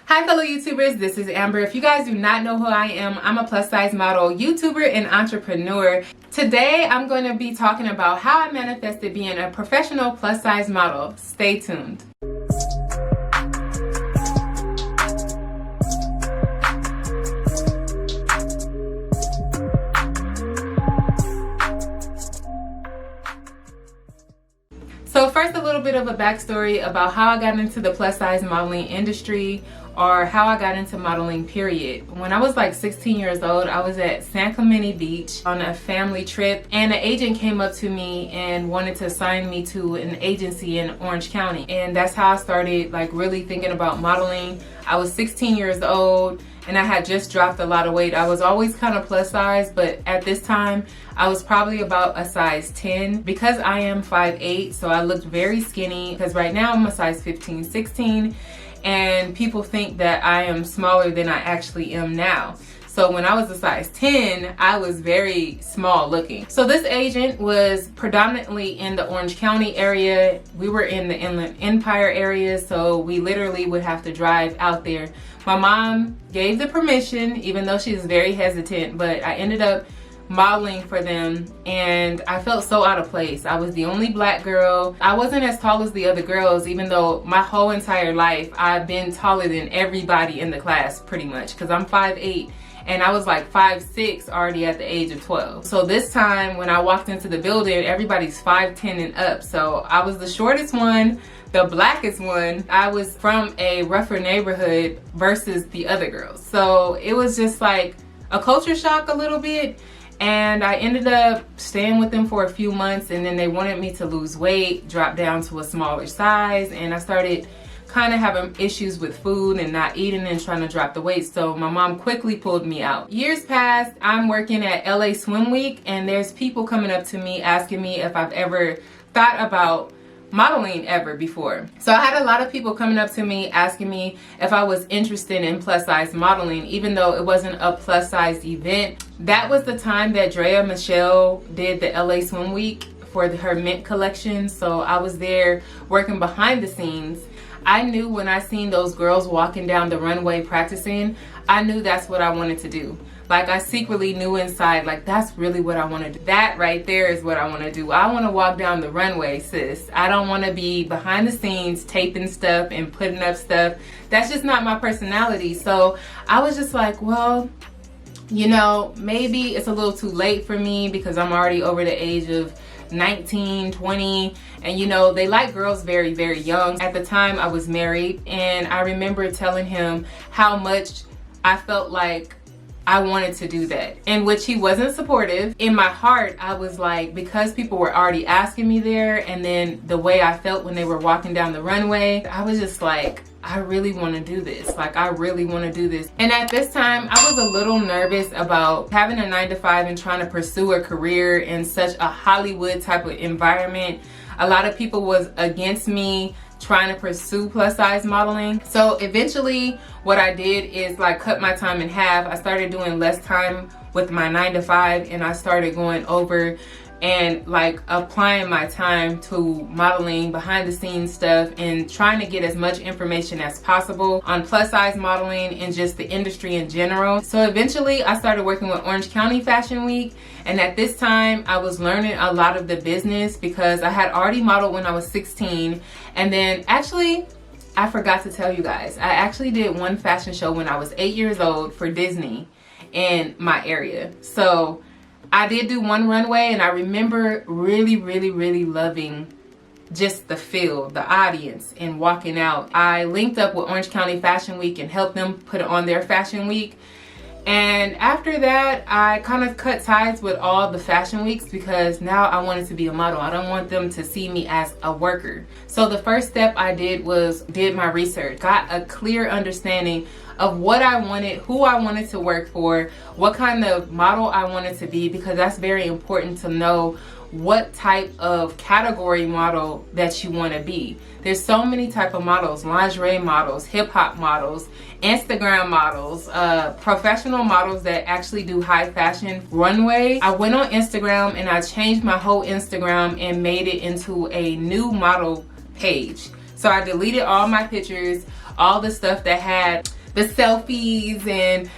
Hi fellow YouTubers, this is Amber. If you guys do not know who I am, I'm a plus size model, YouTuber, and entrepreneur. Today I'm going to be talking about how I manifested being a professional plus size model. Stay tuned. So first, a little bit of a backstory about how I got into the plus size modeling industry, or how I got into modeling, period. When I was like 16 years old, I was at San Clemente Beach on a family trip, and an agent came up to me and wanted to sign me to an agency in Orange County. And that's how I started like really thinking about modeling. I was 16 years old and I had just dropped a lot of weight. I was always kind of plus size, but at this time I was probably about a size 10 because I am 5'8", so I looked very skinny, because right now I'm a size 15, 16, and people think that I am smaller than I actually am now. So when I was a size 10, I was very small looking. So this agent was predominantly in the Orange County area. We were in the Inland Empire area, so we literally would have to drive out there. My mom gave the permission, even though she was very hesitant, but I ended up modeling for them, and I felt so out of place. I was the only black girl. I wasn't as tall as the other girls, even though my whole entire life I've been taller than everybody in the class pretty much, because I'm 5'8", and I was like 5'6" already at the age of 12. So this time when I walked into the building, everybody's 5'10" and up. So I was the shortest one, the blackest one. I was from a rougher neighborhood versus the other girls. So it was just like a culture shock a little bit. And I ended up staying with them for a few months, and then they wanted me to lose weight, drop down to a smaller size, and I started kind of having issues with food and not eating and trying to drop the weight. So my mom quickly pulled me out. Years passed, I'm working at LA Swim Week, and there's people coming up to me asking me if I've ever thought about modeling ever before. So I had a lot of people coming up to me asking me if I was interested in plus size modeling, even though it wasn't a plus size event. That was the time that Drea Michelle did the LA Swim Week for her mint collection. So I was there working behind the scenes. I knew when I seen those girls walking down the runway practicing, I knew that's what I wanted to do. Like, I secretly knew inside, like, that's really what I want to do. That right there is what I want to do. I want to walk down the runway, sis. I don't want to be behind the scenes taping stuff and putting up stuff. That's just not my personality. So I was just like, well, you know, maybe it's a little too late for me because I'm already over the age of 19, 20, and you know, they like girls very, very young. At the time I was married, and I remember telling him how much I felt like I wanted to do that, in which he wasn't supportive. In my heart, I was like, because people were already asking me there, and then the way I felt when they were walking down the runway, I was just like, I really want to do this. Like, I really want to do this. And at this time, I was a little nervous about having a 9-to-5 and trying to pursue a career in such a Hollywood type of environment. A lot of people was against me trying to pursue plus size modeling. So eventually what I did is like cut my time in half. I started doing less time with my 9-to-5, and I started going over and like applying my time to modeling, behind the scenes stuff, and trying to get as much information as possible on plus size modeling and just the industry in general. So eventually I started working with Orange County Fashion Week, and at this time I was learning a lot of the business because I had already modeled when I was 16. And then actually, I forgot to tell you guys, I actually did one fashion show when I was 8 years old for Disney in my area. So I did do one runway, and I remember really, really, really loving just the feel, the audience, and walking out. I linked up with Orange County Fashion Week and helped them put it on their fashion week. And after that, I kind of cut ties with all the fashion weeks because now I wanted to be a model. I don't want them to see me as a worker. So the first step I did was did my research, got a clear understanding of what I wanted, who I wanted to work for, what kind of model I wanted to be, because that's very important to know what type of category model that you want to be. There's so many type of models: lingerie models, hip-hop models, Instagram models, professional models that actually do high fashion runway. I went on Instagram and I changed my whole Instagram and made it into a new model page. So I deleted all my pictures, all the stuff that had the selfies and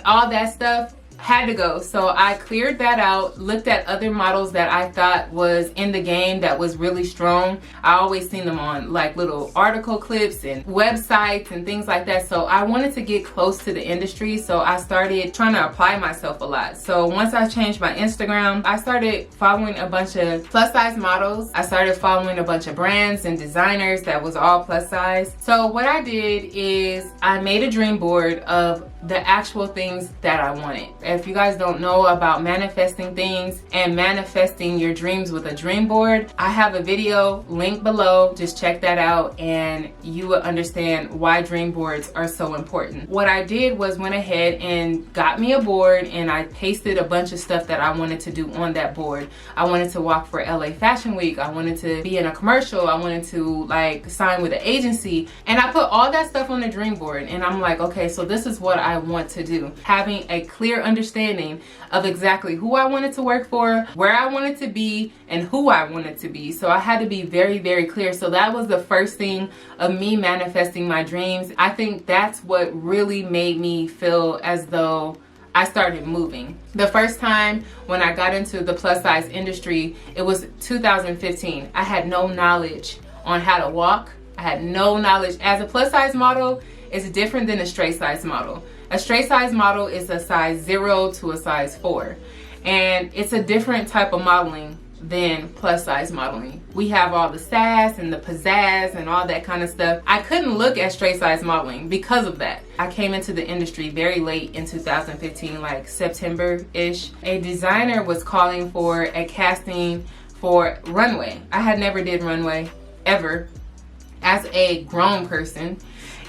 all that stuff had to go. So I cleared that out, looked at other models that I thought was in the game that was really strong. I always seen them on like little article clips and websites and things like that. So I wanted to get close to the industry. So I started trying to apply myself a lot. So once I changed my Instagram, I started following a bunch of plus size models. I started following a bunch of brands and designers that was all plus size. So what I did is I made a dream board of the actual things that I wanted. If you guys don't know about manifesting things and manifesting your dreams with a dream board, I have a video linked below. Just check that out and you will understand why dream boards are so important. What I did was went ahead and got me a board and I pasted a bunch of stuff that I wanted to do on that board. I wanted to walk for LA Fashion Week. I wanted to be in a commercial. I wanted to like sign with an agency, and I put all that stuff on the dream board. And I'm like, okay, so this is what I want to do. Having a clear understanding of exactly who I wanted to work for, where I wanted to be, and who I wanted to be. So I had to be very, very clear. So that was the first thing of me manifesting my dreams. I think that's what really made me feel as though I started moving. The first time when I got into the plus size industry, it was 2015. I had no knowledge on how to walk. I had no knowledge. As a plus size model, it's different than a straight size model. A straight size model is a size 0 to a size 4. And it's a different type of modeling than plus size modeling. We have all the sass and the pizzazz and all that kind of stuff. I couldn't look at straight size modeling because of that. I came into the industry very late in 2015, like September-ish. A designer was calling for a casting for runway. I had never did runway ever as a grown person.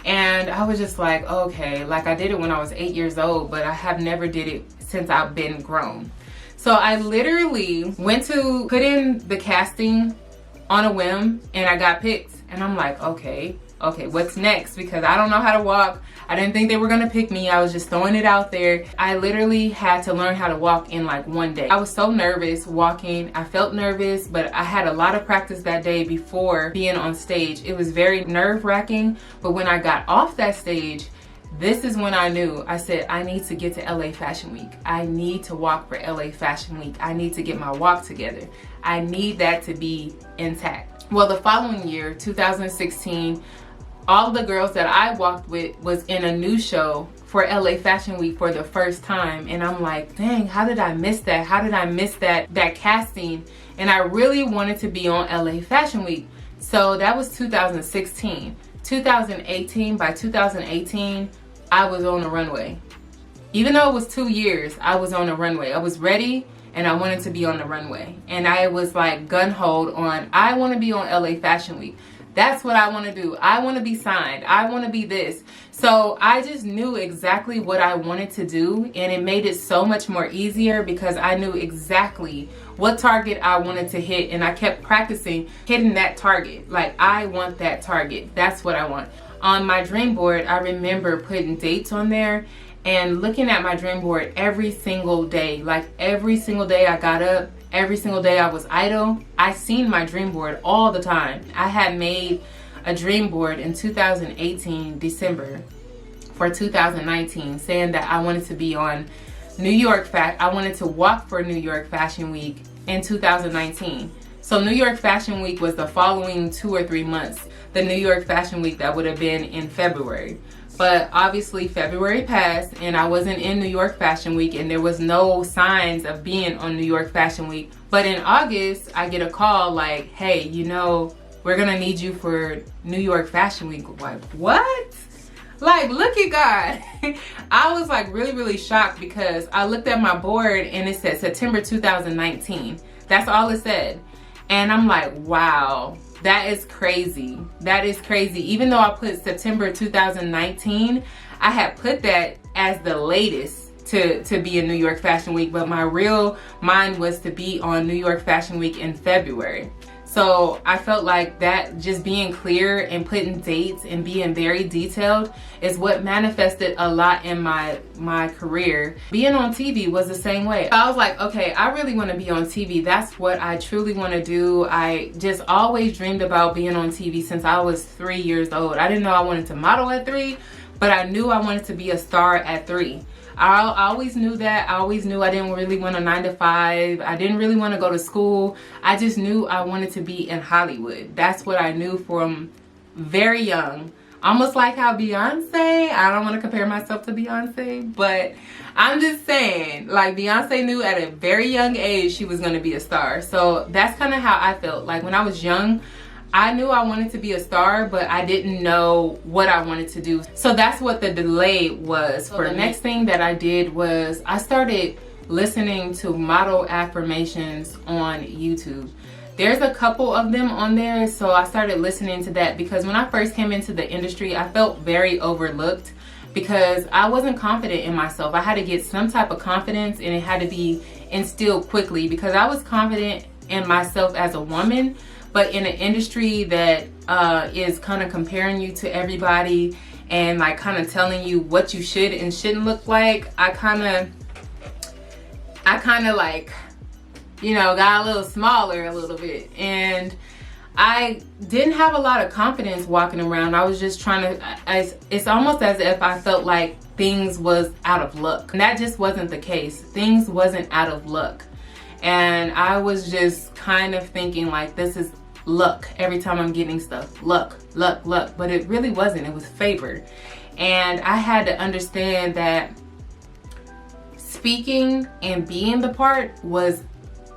And I was just like, okay, like I did it when I was 8 years old, but I have never did it since I've been grown. So I literally went to put in the casting on a whim and I got picked. And I'm like, okay, what's next? Because I don't know how to walk. I didn't think they were gonna pick me. I was just throwing it out there. I literally had to learn how to walk in like one day. I was so nervous walking. I felt nervous, but I had a lot of practice that day before being on stage. It was very nerve-wracking, but when I got off that stage, this is when I knew. I said, I need to get to LA Fashion Week. I need to walk for LA Fashion Week. I need to get my walk together. I need that to be intact. Well, the following year, 2016, all the girls that I walked with was in a new show for LA Fashion Week for the first time. And I'm like, dang, how did I miss that? How did I miss that casting? And I really wanted to be on LA Fashion Week. So that was 2016. 2018, by 2018, I was on the runway. Even though it was 2 years, I was on the runway. I was ready and I wanted to be on the runway. And I was like gun-holed on, I want to be on LA Fashion Week. That's what I want to do. I want to be signed. I want to be this. So I just knew exactly what I wanted to do, and it made it so much more easier because I knew exactly what target I wanted to hit, and I kept practicing hitting that target. Like, I want that target. That's what I want. On my dream board, I remember putting dates on there and looking at my dream board every single day. Like, every single day I got up, every single day I was idle, I seen my dream board all the time. I had made a dream board in 2018, December, for 2019, saying that I wanted to be on New York I wanted to walk for New York Fashion Week in 2019. So New York Fashion Week was the following 2 or 3 months. The New York Fashion Week that would have been in February. But obviously February passed and I wasn't in New York Fashion Week and there was no signs of being on New York Fashion Week. But in August, I get a call like, hey, you know, we're gonna need you for New York Fashion Week. Like, what? Like, look at God. I was like really shocked because I looked at my board and it said September 2019. That's all it said. And I'm like, wow. That is crazy. That is crazy. Even though I put September 2019, I had put that as the latest to be in New York Fashion Week, but my real mind was to be on New York Fashion Week in February. So I felt like that just being clear and putting dates and being very detailed is what manifested a lot in my career. Being on TV was the same way. I was like, okay, I really want to be on TV. That's what I truly want to do. I just always dreamed about being on TV since I was 3 years old. I didn't know I wanted to model at 3, but I knew I wanted to be a star at 3. I always knew that. I always knew I didn't really want a 9-to-5. I didn't really want to go to school. I just knew I wanted to be in Hollywood. That's what I knew from very young. Almost like how Beyonce, I don't want to compare myself to Beyonce, but I'm just saying, like Beyonce knew at a very young age she was going to be a star. So that's kind of how I felt. Like when I was young, I knew I wanted to be a star, but I didn't know what I wanted to do. So that's what the delay was. For the next thing that I did was I started listening to model affirmations on YouTube. There's a couple of them on there, so I started listening to that because when I first came into the industry, I felt very overlooked because I wasn't confident in myself. I had to get some type of confidence, and it had to be instilled quickly because I was confident in myself as a woman, but in an industry that is kind of comparing you to everybody and like kind of telling you what you should and shouldn't look like, I kind of like, you know, got a little smaller a little bit, and I didn't have a lot of confidence walking around. I was just trying to, it's almost as if I felt like things was out of luck, and that just wasn't the case. Things wasn't out of luck, and I was just kind of thinking like, this is luck. Every time I'm getting stuff, luck, luck, luck, but it really wasn't. It was favored. And I had to understand that speaking and being the part was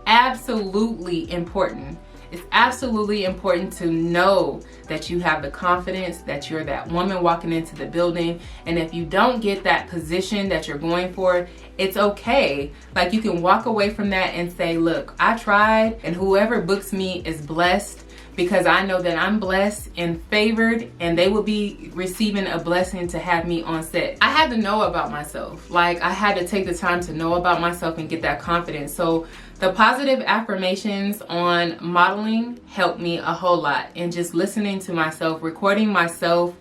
absolutely important. It's absolutely important to know that you have the confidence, that you're that woman walking into the building. And if you don't get that position that you're going for, it's okay. Like you can walk away from that and say, look, I tried, and whoever books me is blessed because I know that I'm blessed and favored, and they will be receiving a blessing to have me on set. I had to know about myself. Like I had to take the time to know about myself and get that confidence. So the positive affirmations on modeling helped me a whole lot, and just listening to myself, recording myself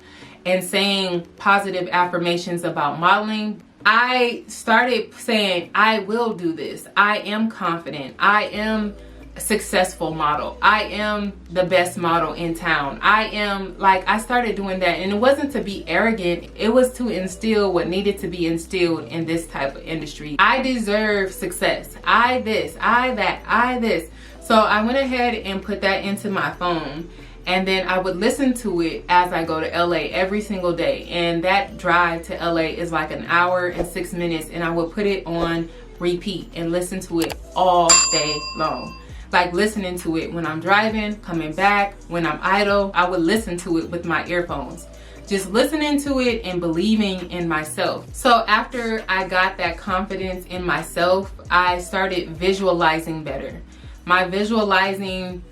and saying positive affirmations about modeling. I started saying, I will do this. I am confident. I am a successful model. I am the best model in town. I started doing that, and it wasn't to be arrogant. It was to instill what needed to be instilled in this type of industry. I deserve success. I this, I that, I this. So I went ahead and put that into my phone, and then I would listen to it as I go to LA every single day. And that drive to LA is like an hour and 6 minutes, and I would put it on repeat and listen to it all day long. Like listening to it when I'm driving, coming back, when I'm idle, I would listen to it with my earphones. Just listening to it and believing in myself. So after I got that confidence in myself, I started visualizing better. My visualization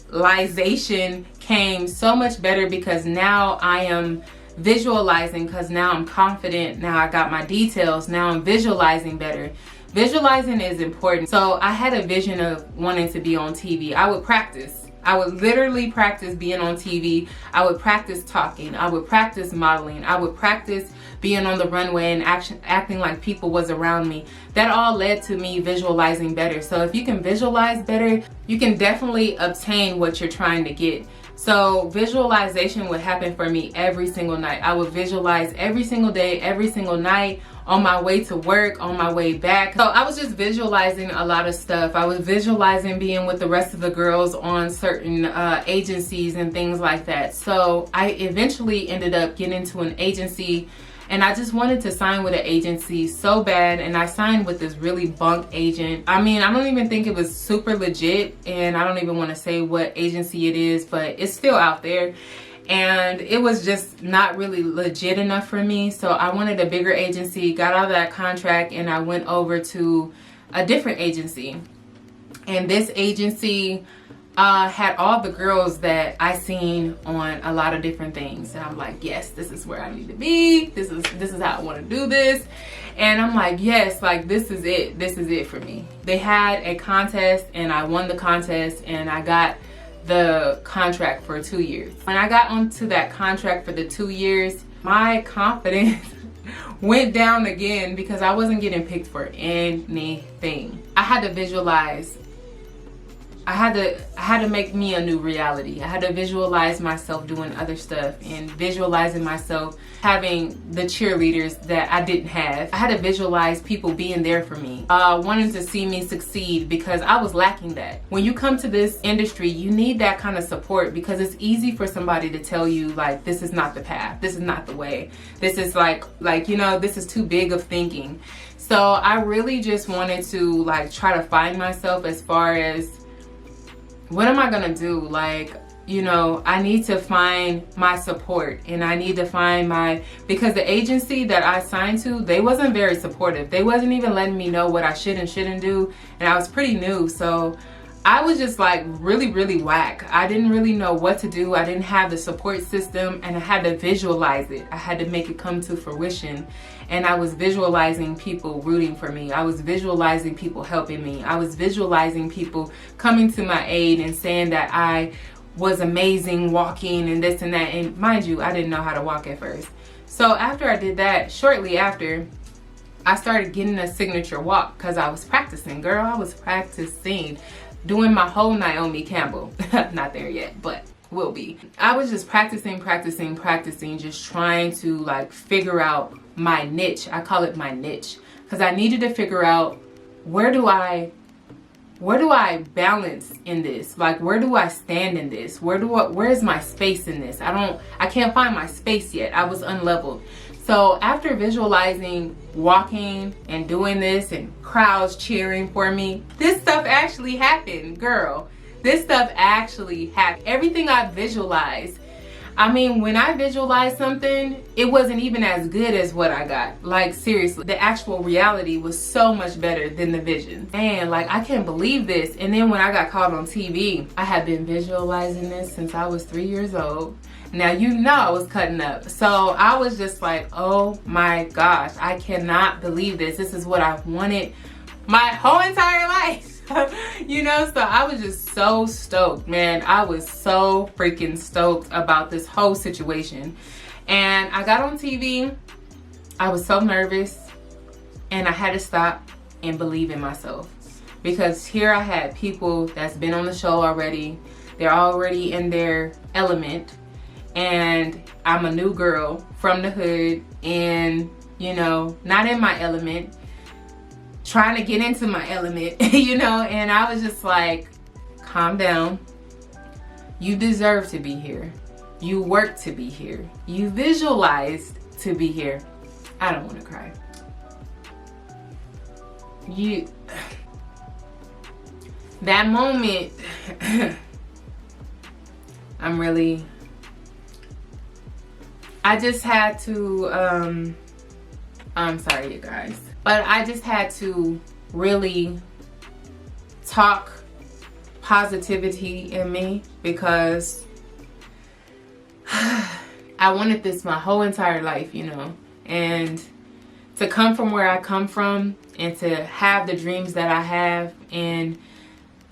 came so much better because now I am visualizing, because now I'm confident. Now I got my details. Now I'm visualizing better. Visualizing is important. So I had a vision of wanting to be on TV. I would practice. I would literally practice being on TV. I would practice talking. I would practice modeling. I would practice being on the runway and acting like people was around me. That all led to me visualizing better. So if you can visualize better, you can definitely obtain what you're trying to get. So visualization would happen for me every single night. I would visualize every single day, every single night, on my way to work, on my way back. So I was just visualizing a lot of stuff. I was visualizing being with the rest of the girls on certain agencies and things like that. So I eventually ended up getting to an agency, and I just wanted to sign with an agency so bad, and I signed with this really bunk agent. I mean, I don't even think it was super legit, and I don't even want to say what agency it is, but it's still out there. And it was just not really legit enough for me. So I wanted a bigger agency, got out of that contract, and I went over to a different agency. And this agency had all the girls that I seen on a lot of different things. And I'm like, yes, this is where I need to be. This is how I want to do this. And I'm like, yes, like this is it. This is it for me. They had a contest, and I won the contest, and I got the contract for 2 years. When I got onto that contract for the 2 years, my confidence went down again because I wasn't getting picked for anything. I had to visualize I had to make me a new reality. I had to visualize myself doing other stuff and visualizing myself having the cheerleaders that I didn't have. I had to visualize people being there for me, wanting to see me succeed, because I was lacking that. When you come to this industry, you need that kind of support, because it's easy for somebody to tell you like, this is not the path, this is not the way, this is like you know, this is too big of thinking. So I really just wanted to like try to find myself as far as, what am I gonna do? Like, you know, I need to find my support, and I need to find because the agency that I signed to, they wasn't very supportive. They wasn't even letting me know what I should and shouldn't do, and I was pretty new, so I was just like really, really whack. I didn't really know what to do. I didn't have the support system, and I had to visualize it. I had to make it come to fruition. And I was visualizing people rooting for me. I was visualizing people helping me. I was visualizing people coming to my aid and saying that I was amazing walking and this and that. And mind you, I didn't know how to walk at first. So after I did that, shortly after, I started getting a signature walk, because I was practicing. Girl, I was practicing. Doing my whole Naomi Campbell. Not there yet, but will be. I was just practicing, just trying to like figure out my niche. I call it my niche, because I needed to figure out, where do I balance in this? Like, where do I stand in this? Where is my space in this? I can't find my space yet. I was unleveled. So after visualizing, walking and doing this, and crowds cheering for me, this stuff actually happened, girl. This stuff actually happened. Everything I visualized. I mean, when I visualized something, it wasn't even as good as what I got. Like, seriously, the actual reality was so much better than the vision. And like, I can't believe this. And then when I got called on TV, I had been visualizing this since I was 3 years old. Now, you know, I was cutting up. So I was just like, oh my gosh, I cannot believe this. This is what I've wanted my whole entire life. You know, so I was just so stoked, man. I was so freaking stoked about this whole situation. And I got on TV. I was so nervous, and I had to stop and believe in myself, because here I had people that's been on the show already. They're already in their element, and I'm a new girl from the hood, and you know, not in my element, trying to get into my element, you know. And I was just like, calm down. You deserve to be here. You worked to be here. You visualized to be here. I don't want to cry. That moment, I just had to, I'm sorry, you guys. But I just had to really talk positivity in me, because I wanted this my whole entire life, you know. And to come from where I come from, and to have the dreams that I have, and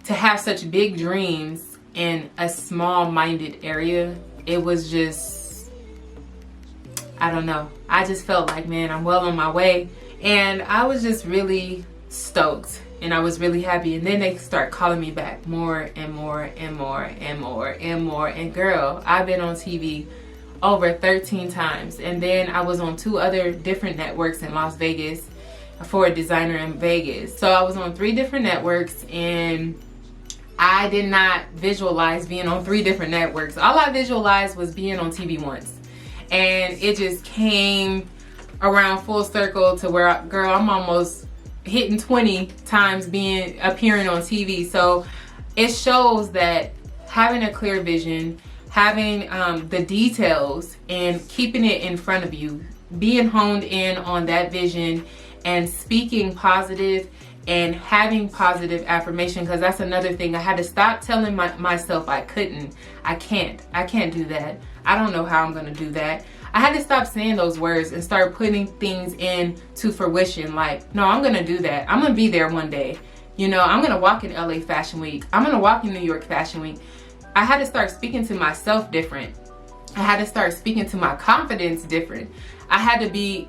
to have such big dreams in a small-minded area, it was just, I don't know. I just felt like, man, I'm well on my way. And I was just really stoked, and I was really happy. And then they start calling me back more and more and more and more and more. And girl, I've been on TV over 13 times. And then I was on 2 other different networks in Las Vegas for a designer in Vegas. So I was on 3 different networks, and I did not visualize being on 3 different networks. All I visualized was being on TV once. And it just came around full circle to where, girl, I'm almost hitting 20 times appearing on TV. So it shows that having a clear vision, having the details, and keeping it in front of you, being honed in on that vision, and speaking positive and having positive affirmation, because that's another thing. I had to stop telling myself I can't do that. I don't know how I'm gonna do that. I had to stop saying those words and start putting things into fruition. Like, no, I'm gonna do that. I'm gonna be there one day. You know, I'm gonna walk in LA Fashion Week. I'm gonna walk in New York Fashion Week. I had to start speaking to myself different. I had to start speaking to my confidence different. I had to be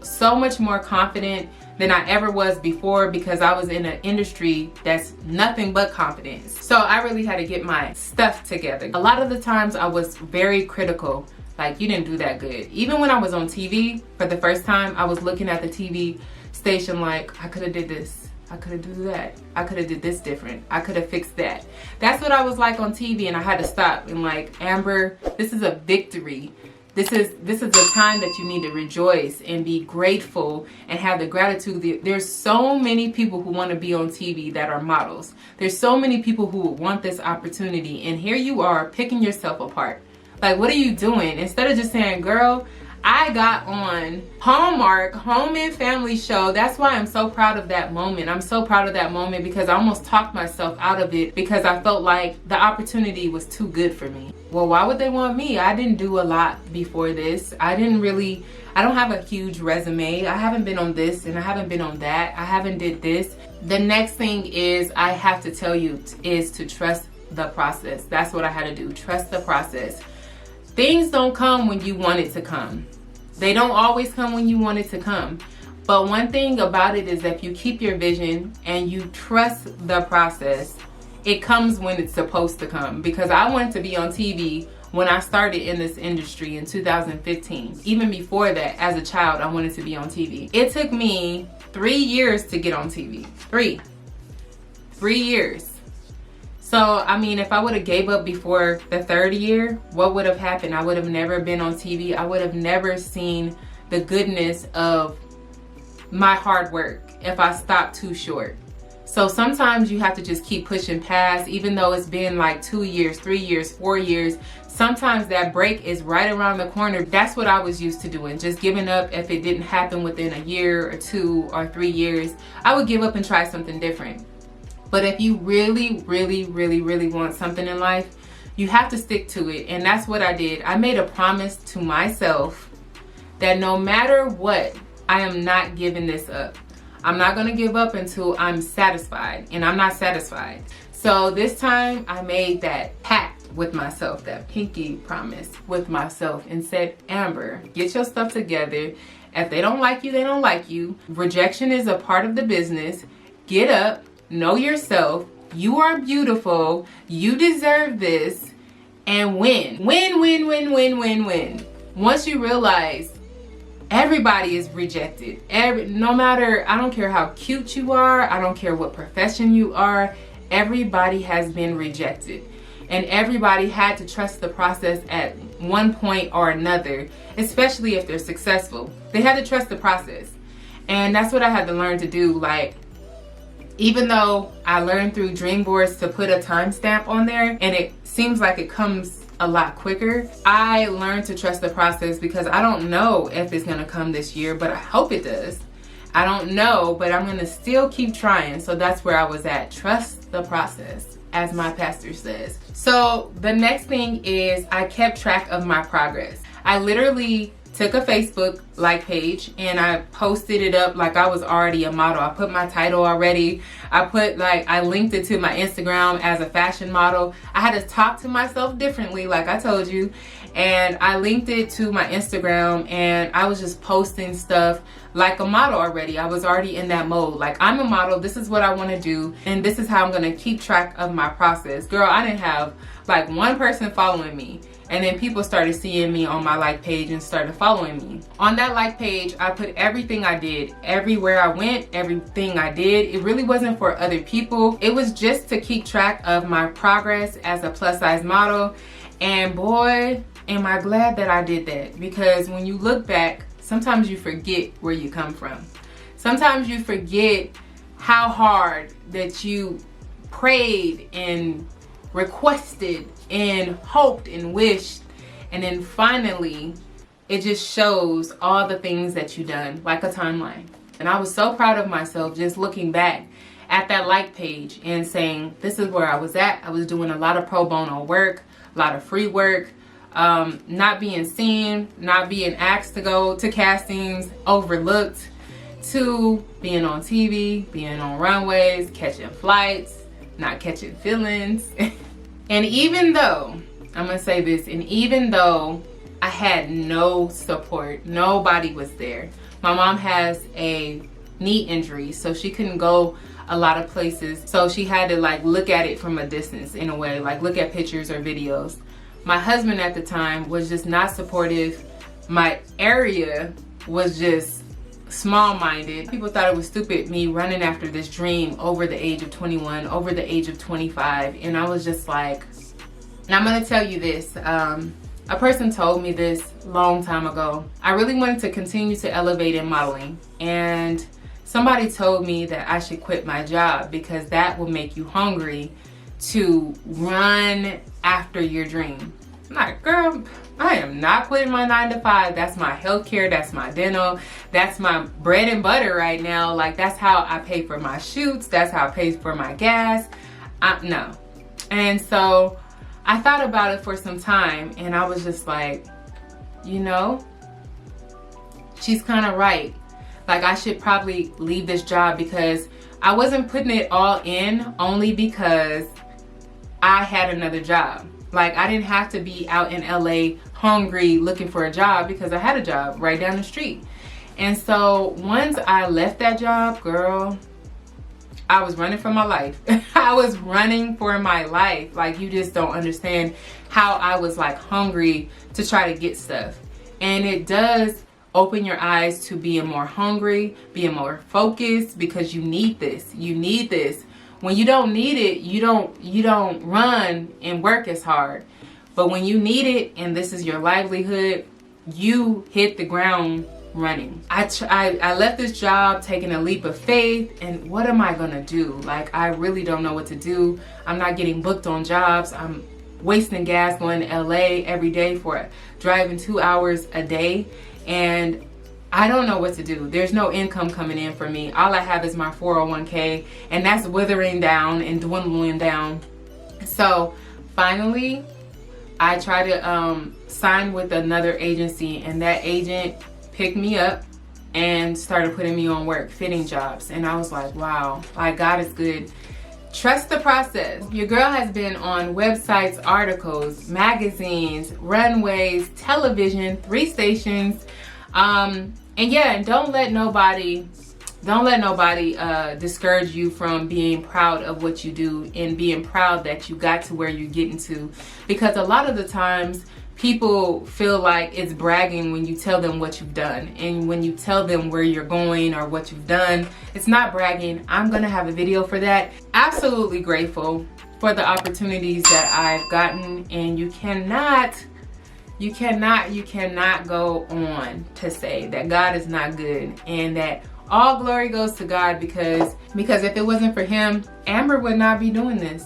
so much more confident than I ever was before, because I was in an industry that's nothing but confidence. So I really had to get my stuff together. A lot of the times I was very critical, like, you didn't do that good. Even when I was on TV for the first time, I was looking at the TV station like, I could have did this, I could have did that, I could have did this different, I could have fixed that. That's what I was like on TV, and I had to stop and like, Amber, this is a victory. This is a time that you need to rejoice and be grateful and have the gratitude. There's so many people who want to be on TV that are models. There's so many people who want this opportunity, and here you are picking yourself apart. Like, what are you doing? Instead of just saying, girl, I got on Hallmark Home and Family Show. That's why I'm so proud of that moment. I'm so proud of that moment because I almost talked myself out of it because I felt like the opportunity was too good for me. Well, why would they want me? I didn't do a lot before this. I don't have a huge resume. I haven't been on this and I haven't been on that. I haven't did this. The next thing is I have to tell you is to trust the process. That's what I had to do. Trust the process. Things don't come when you want it to come. They don't always come when you want it to come. But one thing about it is that if you keep your vision and you trust the process, it comes when it's supposed to come. Because I wanted to be on TV when I started in this industry in 2015. Even before that, as a child, I wanted to be on TV. It took me 3 years to get on TV. Three years. So, I mean, if I would have gave up before the third year, what would have happened? I would have never been on TV. I would have never seen the goodness of my hard work if I stopped too short. So sometimes you have to just keep pushing past, even though it's been like 2 years, 3 years, 4 years. Sometimes that break is right around the corner. That's what I was used to doing, just giving up if it didn't happen within a year or 2 or 3 years. I would give up and try something different. But if you really, really, really, really want something in life, you have to stick to it. And that's what I did. I made a promise to myself that no matter what, I am not giving this up. I'm not going to give up until I'm satisfied. And I'm not satisfied. So this time I made that pact with myself, that pinky promise with myself, and said, Amber, get your stuff together. If they don't like you, they don't like you. Rejection is a part of the business. Get up. Know yourself. You are beautiful. You deserve this. And win. Win, win, win, win, win, win. Once you realize everybody is rejected. No matter, I don't care how cute you are. I don't care what profession you are. Everybody has been rejected. And everybody had to trust the process at one point or another, especially if they're successful. They had to trust the process. And that's what I had to learn to do. Like, even though I learned through dream boards to put a timestamp on there, and it seems like it comes a lot quicker, I learned to trust the process because I don't know if it's gonna come this year, but I hope it does. I don't know, but I'm gonna still keep trying. So that's where I was at. Trust the process, as my pastor says. So the next thing is I kept track of my progress. I literally took a Facebook like page and I posted it up like I was already a model. I put my title already. I linked it to my Instagram as a fashion model. I had to talk to myself differently, like I told you. And I linked it to my Instagram and I was just posting stuff like a model already. I was already in that mode. Like, I'm a model. This is what I want to do. And this is how I'm going to keep track of my process. Girl, I didn't have like one person following me. And then people started seeing me on my like page and started following me. On that like page, I put everything I did, everywhere I went, everything I did. It really wasn't for other people. It was just to keep track of my progress as a plus size model. And boy, am I glad that I did that, because when you look back, sometimes you forget where you come from. Sometimes you forget how hard that you prayed and requested and hoped and wished, and then finally it just shows all the things that you done, like a timeline. And I was so proud of myself just looking back at that like page and saying, this is where I was at. I was doing a lot of pro bono work, a lot of free work, not being seen, not being asked to go to castings, overlooked, to being on TV, being on runways, catching flights, not catching feelings. And even though, I'm gonna say this, and even though I had no support, nobody was there. My mom has a knee injuries, so she couldn't go a lot of places. So she had to like look at it from a distance in a way, like look at pictures or videos. My husband at the time was just not supportive. My area was just small-minded. People thought it was stupid me running after this dream over the age of 21, over the age of 25. And I was just like, and I'm gonna tell you this, a person told me this long time ago. I really wanted to continue to elevate in modeling, and somebody told me that I should quit my job because that will make you hungry to run after your dream. I'm like, girl, I am not quitting my 9 to 5. That's my healthcare, that's my dental, that's my bread and butter right now. Like, that's how I pay for my shoots, that's how I pay for my gas. No. And so I thought about it for some time, and I was just like, you know, she's kind of right. Like, I should probably leave this job, because I wasn't putting it all in only because I had another job. Like, I didn't have to be out in LA hungry looking for a job, because I had a job right down the street. And so once I left that job, girl, I was running for my life. I was running for my life. Like, you just don't understand how I was like hungry to try to get stuff. And it does open your eyes to being more hungry, being more focused, because you need this. You need this. When you don't need it, you don't run and work as hard. But when you need it and this is your livelihood, you hit the ground running. I left this job taking a leap of faith, and what am I gonna do? Like, I really don't know what to do. I'm not getting booked on jobs. I'm wasting gas going to LA every day for driving 2 hours a day, and I don't know what to do. There's no income coming in for me. All I have is my 401k, and that's withering down and dwindling down. So finally, I tried to sign with another agency, and that agent picked me up and started putting me on work, fitting jobs. And I was like, wow, like, God is good. Trust the process. Your girl has been on websites, articles, magazines, runways, television, 3 stations. And yeah, and don't let nobody discourage you from being proud of what you do and being proud that you got to where you're getting to. Because a lot of the times people feel like it's bragging when you tell them what you've done, and when you tell them where you're going or what you've done, it's not bragging. I'm gonna have a video for that. Absolutely grateful for the opportunities that I've gotten, and you cannot go on to say that God is not good and that all glory goes to God, because if it wasn't for him, Amber would not be doing this.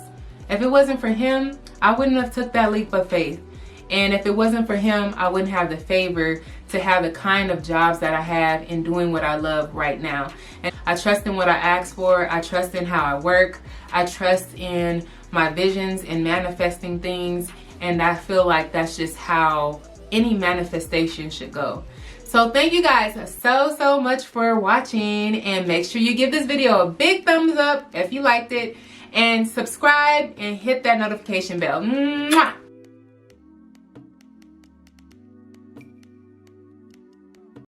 If it wasn't for him, I wouldn't have took that leap of faith. And if it wasn't for him, I wouldn't have the favor to have the kind of jobs that I have and doing what I love right now. And I trust in what I ask for. I trust in how I work. I trust in my visions and manifesting things. And I feel like that's just how any manifestation should go. So thank you guys so much for watching, and make sure you give this video a big thumbs up if you liked it, and subscribe and hit that notification bell. Mwah!